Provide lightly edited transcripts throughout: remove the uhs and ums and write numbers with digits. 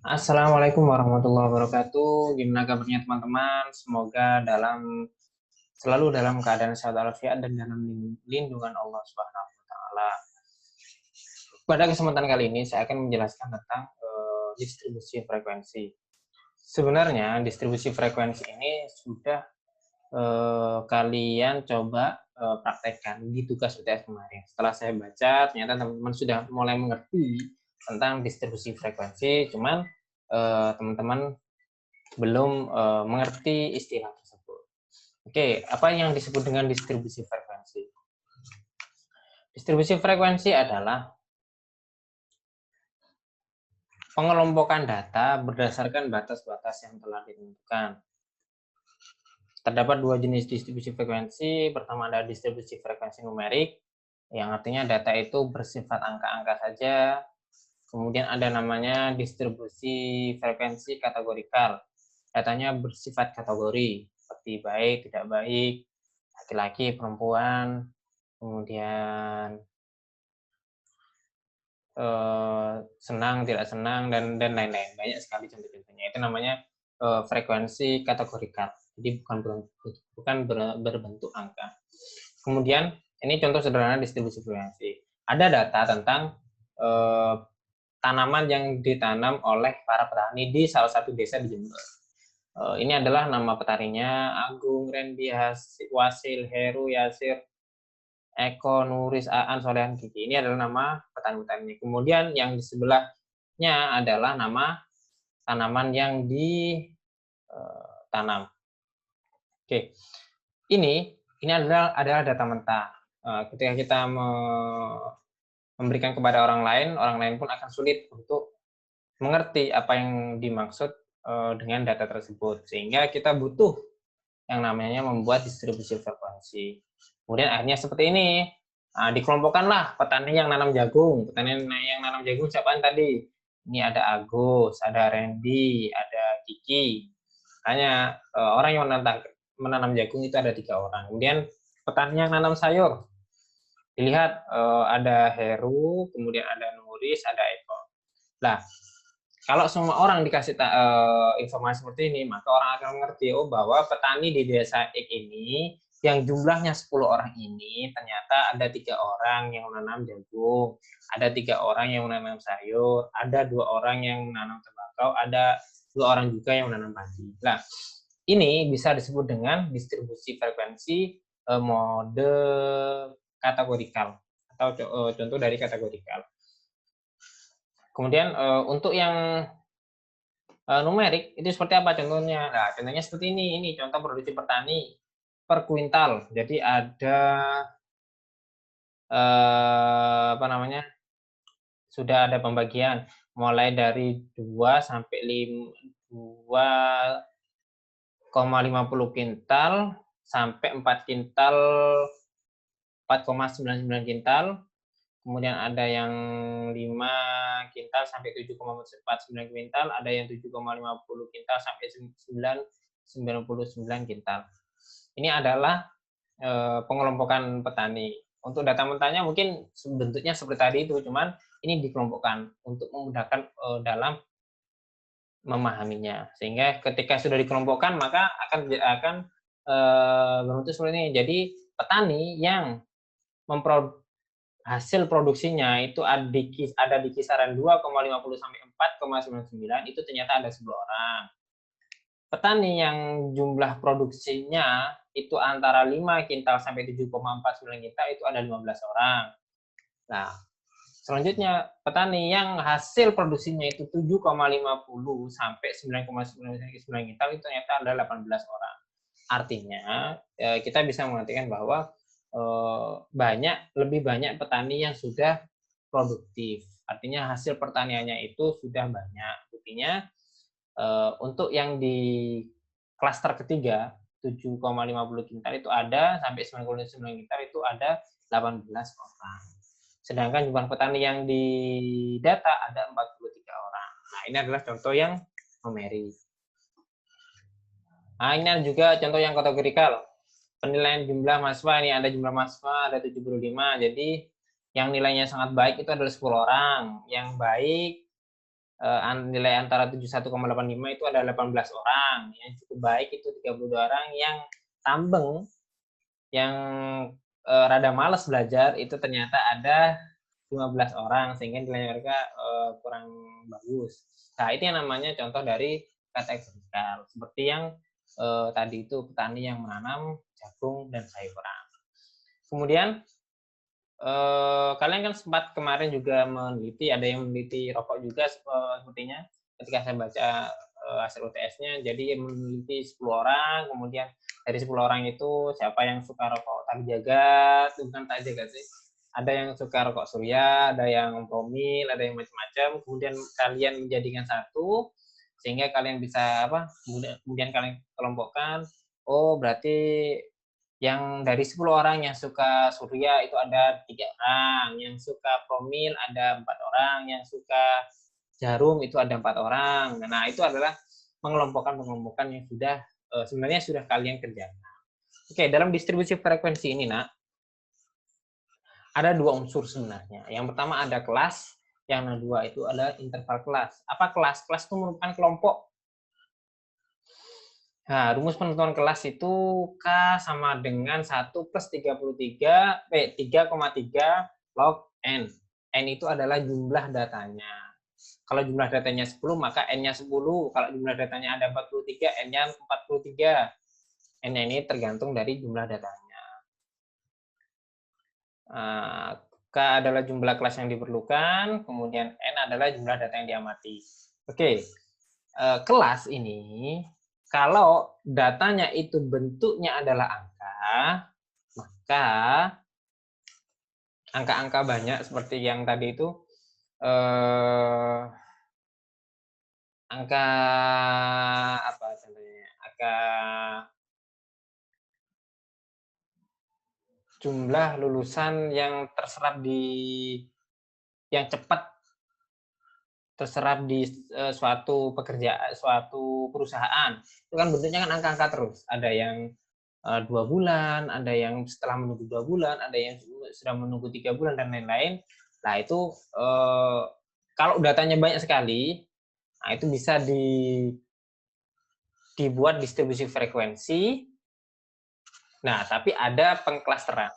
Assalamualaikum warahmatullahi wabarakatuh. Gimana kabarnya teman-teman? Semoga selalu dalam keadaan sehat walafiat dan dalam lindungan Allah Subhanahu wa taala. Pada kesempatan kali ini saya akan menjelaskan tentang distribusi frekuensi. Sebenarnya distribusi frekuensi ini sudah kalian coba praktekkan di tugas UTS kemarin. Setelah saya baca, ternyata teman-teman sudah mulai mengerti tentang distribusi frekuensi, cuman teman-teman belum mengerti istilah tersebut. Oke, apa yang disebut dengan distribusi frekuensi? Distribusi frekuensi adalah pengelompokan data berdasarkan batas-batas yang telah ditentukan. Terdapat dua jenis distribusi frekuensi. Pertama ada distribusi frekuensi numerik, yang artinya data itu bersifat angka-angka saja. Kemudian ada namanya distribusi frekuensi kategorikal. Datanya bersifat kategori, seperti baik, tidak baik, laki-laki, perempuan, kemudian senang, tidak senang, dan lain-lain. Banyak sekali contoh-contohnya. Itu namanya frekuensi kategorikal. Jadi bukan berbentuk angka. Kemudian ini contoh sederhana distribusi frekuensi. Ada data tentang tanaman yang ditanam oleh para petani di salah satu desa di Jember. Ini adalah nama petaninya Agung, Rendi, Wasil, Heru, Yasir, Eko, Nuris, Aan, Solehan, Kiki. Ini adalah nama petani-petani. Kemudian yang di sebelahnya adalah nama tanaman yang ditanam. Oke, ini adalah data mentah. Ketika kita memberikan kepada orang lain pun akan sulit untuk mengerti apa yang dimaksud dengan data tersebut. Sehingga kita butuh yang namanya membuat distribusi frekuensi. Kemudian akhirnya seperti ini. Nah, dikelompokkanlah petani yang nanam jagung. Petani yang nanam jagung siapaan tadi? Ini ada Agus, ada Randy, ada Kiki. Hanya orang yang menanam jagung itu ada 3 orang. Kemudian petani yang nanam sayur. Dilihat ada Heru, kemudian ada Nuris, ada Eko. Nah, kalau semua orang dikasih informasi seperti ini, maka orang akan mengerti bahwa petani di desa X ini yang jumlahnya 10 orang ini ternyata ada 3 orang yang menanam jagung, ada 3 orang yang menanam sayur, ada 2 orang yang menanam tembakau, ada 2 orang juga yang menanam padi. Nah, ini bisa disebut dengan distribusi frekuensi mode kategorikal atau contoh dari kategorikal. Kemudian untuk yang numerik itu seperti apa contohnya? Nah, contohnya seperti ini contoh produksi petani per kuintal. Jadi ada apa namanya? Sudah ada pembagian mulai dari 2 sampai 2,50 kintal sampai 4 kintal 4,99 kintal. Kemudian ada yang 5 kintal sampai 7,49 kintal, ada yang 7,50 kintal sampai 9,99 kintal. Ini adalah pengelompokan petani. Untuk data mentahnya mungkin bentuknya seperti tadi itu, cuman ini dikelompokkan untuk memudahkan dalam memahaminya. Sehingga ketika sudah dikelompokkan maka akan berbentuk seperti ini. Jadi petani yang hasil produksinya itu ada di kisaran 2,50 sampai 4,99 itu ternyata ada 10 orang. Petani yang jumlah produksinya itu antara 5 kintal sampai 7,49 kintal itu ada 15 orang. Nah, selanjutnya petani yang hasil produksinya itu 7,50 sampai 9,99 kintal itu ternyata ada 18 orang. Artinya kita bisa mengartikan bahwa lebih banyak petani yang sudah produktif. Artinya hasil pertaniannya itu sudah banyak. Buktinya untuk yang di klaster ketiga 7,50 kintal itu ada sampai 99 kintal itu ada 18 orang. Sedangkan jumlah petani yang di data ada 43 orang. Nah, ini adalah contoh yang numerik. Nah, ini juga contoh yang kategorikal. Penilaian jumlah mahasiswa, ini ada jumlah mahasiswa ada 75. Jadi yang nilainya sangat baik itu adalah 10 orang. Yang baik nilai antara 71,85 itu ada 18 orang. Yang cukup baik itu 32 orang, yang tambeng, yang rada malas belajar itu ternyata ada 15 orang, sehingga nilai mereka kurang bagus. Nah, itu yang namanya contoh dari kata eksemplifikal. Seperti yang tadi itu petani yang menanam jagung dan sayuran. Kemudian kalian kan sempat kemarin juga meneliti, ada yang meneliti rokok juga sepertinya ketika saya baca hasil UTS-nya. Jadi meneliti 10 orang, kemudian dari 10 orang itu siapa yang suka rokok tak jagat, bukan tak jagat sih. Ada yang suka rokok surya, ada yang promil, ada yang macam-macam. Kemudian kalian menjadikan satu, sehingga kalian bisa kemudian kalian kelompokkan. Oh, berarti yang dari 10 orang yang suka surya itu ada 3 orang, yang suka promil ada 4 orang, yang suka jarum itu ada 4 orang. Nah, itu adalah pengelompokan yang sudah sebenarnya sudah kalian kerjakan. Oke, dalam distribusi frekuensi ini, Nak, ada 2 unsur sebenarnya. Yang pertama ada kelas, yang kedua itu adalah interval kelas. Apa kelas? Kelas itu merupakan kelompok. Nah, rumus penentuan kelas itu K sama dengan 1 plus 3,3 log N. N itu adalah jumlah datanya. Kalau jumlah datanya 10, maka N-nya 10. Kalau jumlah datanya ada 43, N-nya 43. N ini tergantung dari jumlah datanya. K adalah jumlah kelas yang diperlukan, kemudian N adalah jumlah data yang diamati. Oke, kelas ini, kalau datanya itu bentuknya adalah angka, maka angka-angka banyak seperti yang tadi itu, angka apa contohnya? Angka jumlah lulusan yang terserap yang cepat terserap di suatu pekerjaan, suatu perusahaan, itu kan bentuknya kan angka-angka terus. Ada yang 2 bulan, ada yang setelah menunggu 2 bulan, ada yang sudah menunggu 3 bulan, dan lain-lain. Nah, itu kalau datanya banyak sekali, nah itu bisa dibuat distribusi frekuensi. Nah, tapi ada pengklasteran.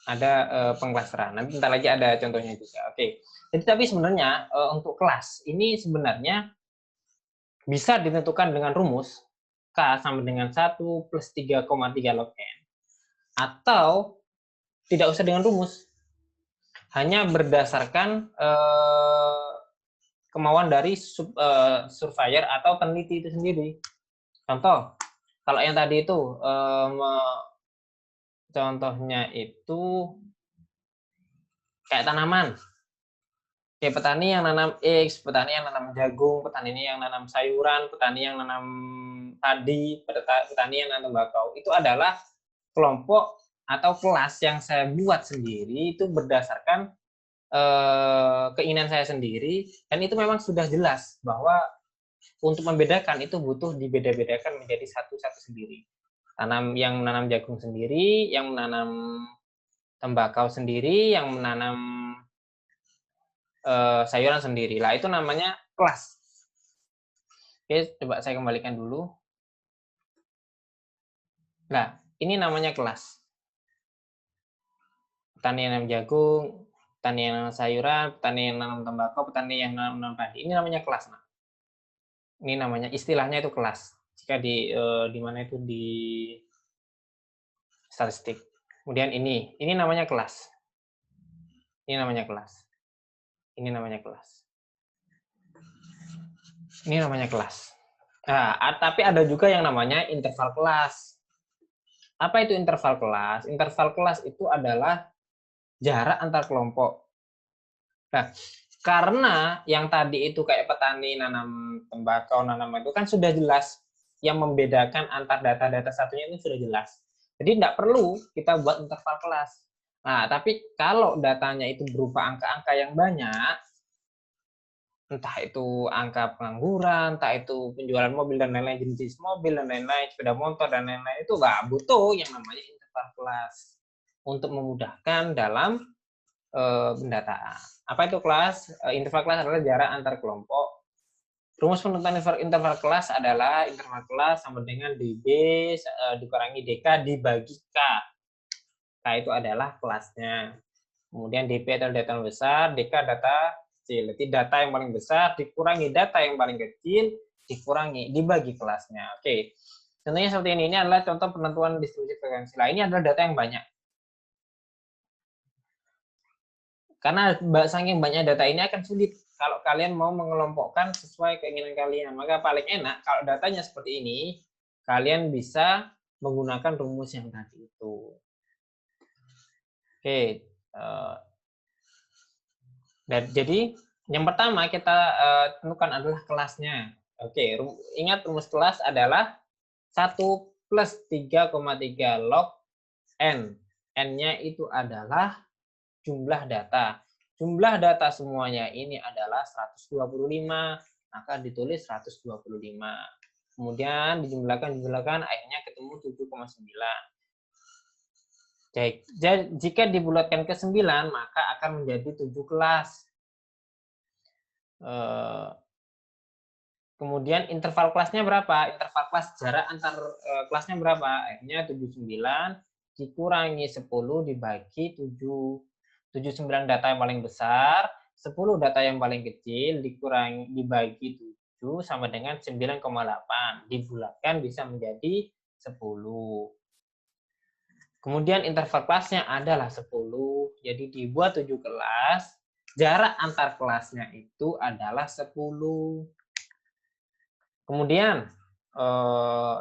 Ada pengklasteran. Nanti bentar lagi ada contohnya juga. Oke. Jadi tapi sebenarnya untuk kelas ini sebenarnya bisa ditentukan dengan rumus K sama dengan 1 plus 3,3 log N. Atau tidak usah dengan rumus. Hanya berdasarkan kemauan dari surveyor atau peneliti itu sendiri. Contoh, kalau yang tadi itu contohnya itu kayak tanaman. Kayak petani yang nanam X, petani yang nanam jagung, petani yang nanam sayuran, petani yang nanam padi, petani yang nanam tembakau. Itu adalah kelompok atau kelas yang saya buat sendiri, itu berdasarkan keinginan saya sendiri, dan itu memang sudah jelas bahwa untuk membedakan itu butuh dibeda-bedakan menjadi satu-satu sendiri. Yang menanam jagung sendiri, yang menanam tembakau sendiri, yang menanam sayuran sendiri. Lah, itu namanya kelas. Oke, coba saya kembalikan dulu. Nah, ini namanya kelas. Petani yang nanam jagung, petani yang nanam sayuran, petani yang nanam tembakau, petani yang nanam padi. Ini namanya kelas. Nah, ini namanya, istilahnya itu kelas. Jika di mana itu di statistik. Kemudian ini namanya kelas. Ini namanya kelas. Ini namanya kelas. Ini namanya kelas. Nah, tapi ada juga yang namanya interval kelas. Apa itu interval kelas? Interval kelas itu adalah jarak antar kelompok. Nah, karena yang tadi itu kayak petani nanam tembakau, nanam itu kan sudah jelas, yang membedakan antar data-data satunya itu sudah jelas. Jadi tidak perlu kita buat interval kelas. Nah, tapi kalau datanya itu berupa angka-angka yang banyak, entah itu angka pengangguran, entah itu penjualan mobil dan lain-lain, jenis mobil dan lain-lain, sepeda motor dan lain-lain, itu nggak butuh yang namanya interval kelas untuk memudahkan dalam pendataan. Apa itu kelas? Interval kelas adalah jarak antar kelompok. Rumus penentuan interval kelas adalah interval kelas sama dengan DB dikurangi DK dibagi K. K itu adalah kelasnya. Kemudian DP adalah data yang besar, DK data kecil. Jadi data yang paling besar dikurangi data yang paling kecil, dibagi kelasnya. Oke. Contohnya seperti ini. Ini adalah contoh penentuan distribusi frekuensi. Nah, ini adalah data yang banyak. Karena saking banyak data ini akan sulit kalau kalian mau mengelompokkan sesuai keinginan kalian. Maka paling enak kalau datanya seperti ini, kalian bisa menggunakan rumus yang tadi itu. Oke. Jadi yang pertama kita tentukan adalah kelasnya. Oke, ingat rumus kelas adalah 1 plus 3,3 log N. N-nya itu adalah jumlah data. Jumlah data semuanya ini adalah 125, maka ditulis 125. Kemudian dijumlahkan, akhirnya ketemu 7,9. Jika dibulatkan ke 9, maka akan menjadi 7 kelas. Kemudian interval kelasnya berapa? Interval kelas jarak antar kelasnya berapa? Akhirnya 79 dikurangi 10 dibagi 7. 79 data yang paling besar, 10 data yang paling kecil dibagi 7 sama dengan 9,8. Dibulatkan bisa menjadi 10. Kemudian interval kelasnya adalah 10. Jadi dibuat 7 kelas, jarak antar kelasnya itu adalah 10. Kemudian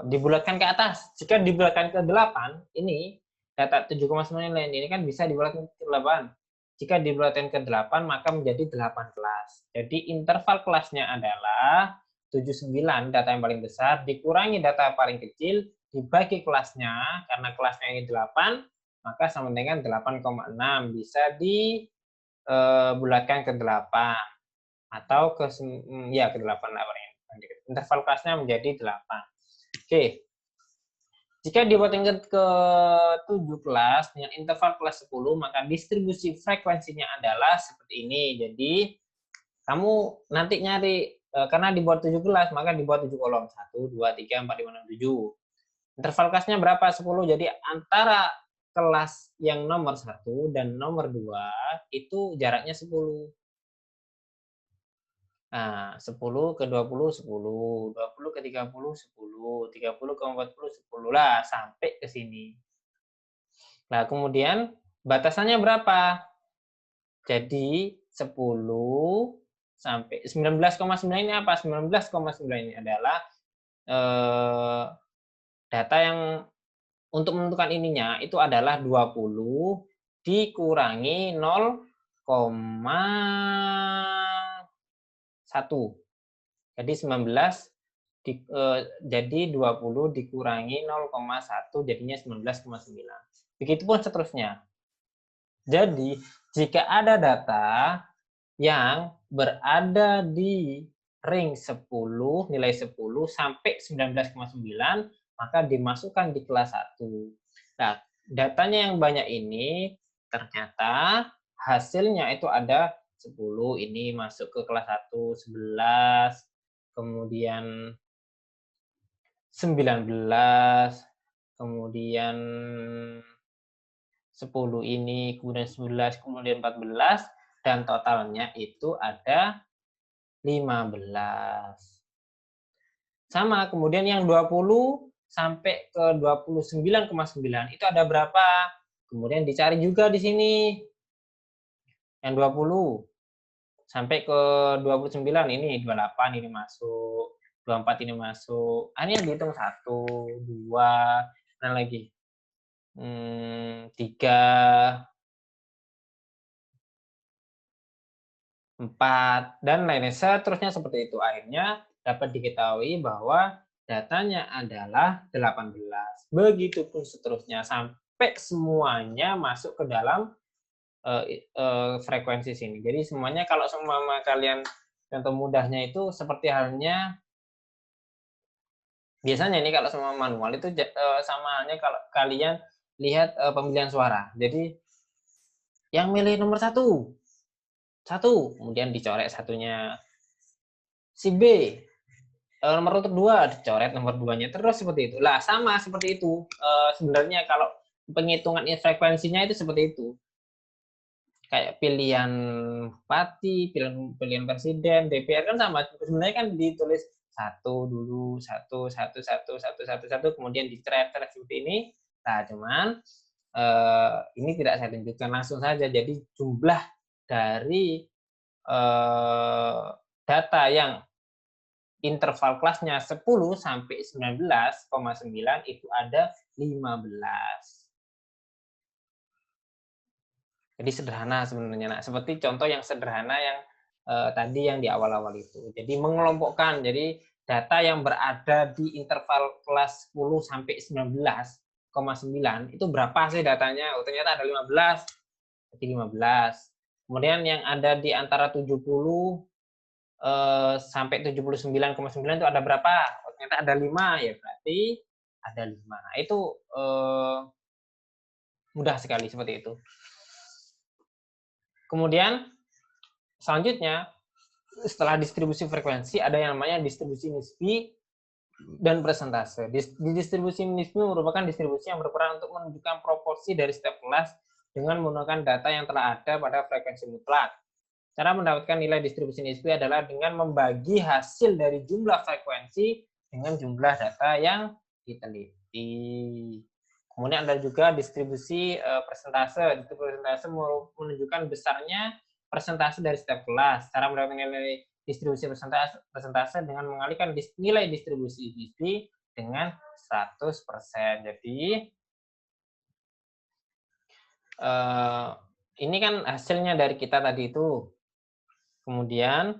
dibulatkan ke atas. Jika dibulatkan ke 8, ini data 7,9 ini kan bisa dibulatkan ke 8. Jika dibulatkan ke 8, maka menjadi 8 kelas. Jadi interval kelasnya adalah 79 data yang paling besar dikurangi data yang paling kecil dibagi kelasnya, karena kelasnya ini 8, maka sama dengan 8,6. Bisa dibulatkan ke 8 atau ke 8 interval kelasnya menjadi 8. Oke. Jika dibuatkan ke 7 kelas dengan interval kelas 10, maka distribusi frekuensinya adalah seperti ini. Jadi kamu nanti nyari karena dibuat 7 kelas, maka dibuat 7 kolom. 1, 2, 3, 4, 5, 6, 7. Interval kelasnya berapa? 10. Jadi antara kelas yang nomor 1 dan nomor 2 itu jaraknya 10. Nah, 10 ke 20, 10. 20 ke 30, 10. 30 ke 40, 10 lah, sampai ke sini. Nah, kemudian batasannya berapa? Jadi 10 sampai 19,9 ini apa? 19,9 ini adalah data yang untuk menentukan ininya itu adalah 20 dikurangi 0,1. Jadi 19 jadi 20 dikurangi 0,1 jadinya 19,9. Begitupun seterusnya. Jadi jika ada data yang berada di ring 10, nilai 10 sampai 19,9, maka dimasukkan di kelas 1. Nah, datanya yang banyak ini ternyata hasilnya itu ada 10, ini masuk ke kelas 1, 11, kemudian 19, kemudian 10 ini, kemudian 11, kemudian 14, dan totalnya itu ada 15. Sama, kemudian yang 20 sampai ke 29,9 itu ada berapa? Kemudian dicari juga di sini. Yang 20 sampai ke 29 ini 28 ini masuk, 24 ini masuk. Ini yang dihitung 1, 2, dan lagi 3, 4, dan lainnya. Seterusnya seperti itu. Akhirnya dapat diketahui bahwa datanya adalah 18. Begitupun seterusnya sampai semuanya masuk ke dalam frekuensi sini. Jadi semuanya kalau semua kalian contoh mudahnya itu seperti halnya biasanya ini kalau semua manual itu sama halnya kalau kalian lihat pemilihan suara. Jadi Yang milih nomor 1. 1, kemudian dicoret satunya. Si B, nomor urut 2, dicoret nomor 2-nya. Terus seperti itu. Lah, sama seperti itu. Sebenarnya kalau penghitungan frekuensinya itu seperti itu. Kayak pilihan bupati, pilihan presiden, DPR kan sama. Sebenarnya kan ditulis 1 dulu, 1, 1, 1, 1, 1, 1, kemudian dicoret seperti ini. Nah, cuman ini tidak saya tunjukkan langsung saja. Jadi jumlah dari data yang interval kelasnya 10 sampai 19,9 itu ada 15. Jadi sederhana sebenarnya. Nah, seperti contoh yang sederhana yang tadi yang di awal-awal itu. Jadi mengelompokkan. Jadi data yang berada di interval kelas 10 sampai 19,9 itu berapa sih datanya? Oh, ternyata ada 15. Jadi 15. Kemudian yang ada di antara 70 sampai 79,9 itu ada berapa? Oh, ternyata ada 5, ya berarti ada 5. Nah, itu mudah sekali seperti itu. Kemudian selanjutnya setelah distribusi frekuensi ada yang namanya distribusi nisbi dan persentase. Distribusi nisbi merupakan distribusi yang berperan untuk menunjukkan proporsi dari setiap kelas dengan menggunakan data yang telah ada pada frekuensi mutlak. Cara mendapatkan nilai distribusi nisbi adalah dengan membagi hasil dari jumlah frekuensi dengan jumlah data yang diteliti. Kemudian ada juga distribusi persentase. Distribusi persentase menunjukkan besarnya persentase dari setiap kelas. Cara mendapatkan nilai distribusi persentase dengan mengalihkan nilai distribusi nisbi dengan 100%. Jadi ini kan hasilnya dari kita tadi itu. Kemudian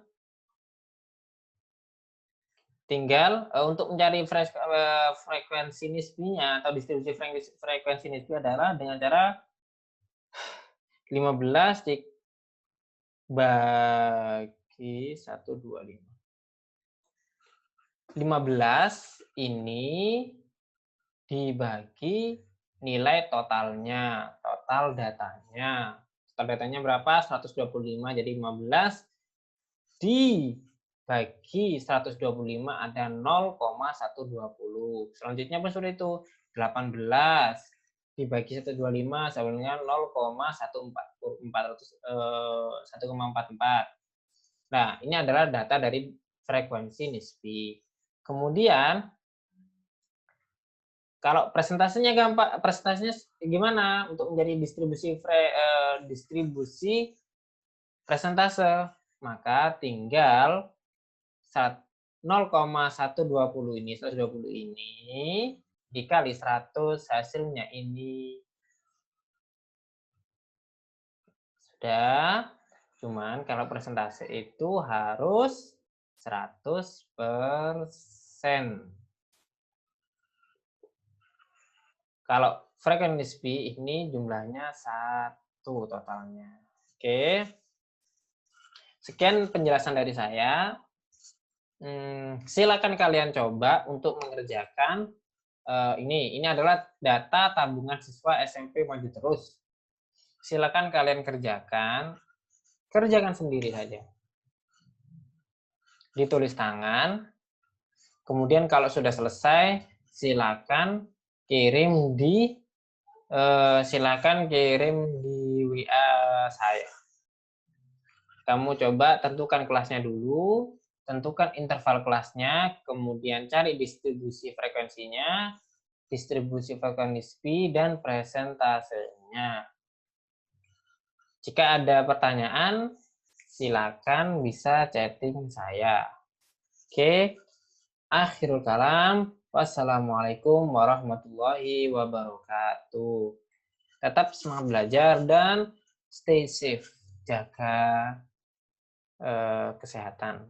tinggal untuk mencari frekuensi nisbinya atau distribusi frekuensi nisbi adalah dengan cara 15 dibagi 125. 15 ini dibagi nilai totalnya, total datanya. Total datanya berapa? 125, jadi 15 dibagi 125 ada 0,120. Selanjutnya pun seperti itu. 18 dibagi 125 sama dengan 0,144. Nah, ini adalah data dari frekuensi nisbi. Kemudian kalau presentasinya gampang, presentasinya gimana untuk menjadi distribusi presentase? Maka tinggal 0,120 ini dikali 100 hasilnya ini. Sudah, cuman kalau presentase itu harus 100%. Kalau frekuensi nisbi ini jumlahnya 1 totalnya. Oke. Sekian penjelasan dari saya. Silakan kalian coba untuk mengerjakan ini adalah data tabungan siswa SMP Maju Terus. Silakan kalian kerjakan sendiri saja. Ditulis tangan. Kemudian kalau sudah selesai, silakan kirim di WA saya. Kamu coba tentukan kelasnya dulu, tentukan interval kelasnya, kemudian cari distribusi frekuensinya, distribusi frekuensi nisbi, dan presentasenya. Jika ada pertanyaan, silakan bisa chatting saya. Oke, akhirul kalam. Wassalamualaikum warahmatullahi wabarakatuh. Tetap semangat belajar dan stay safe. Jaga kesehatan.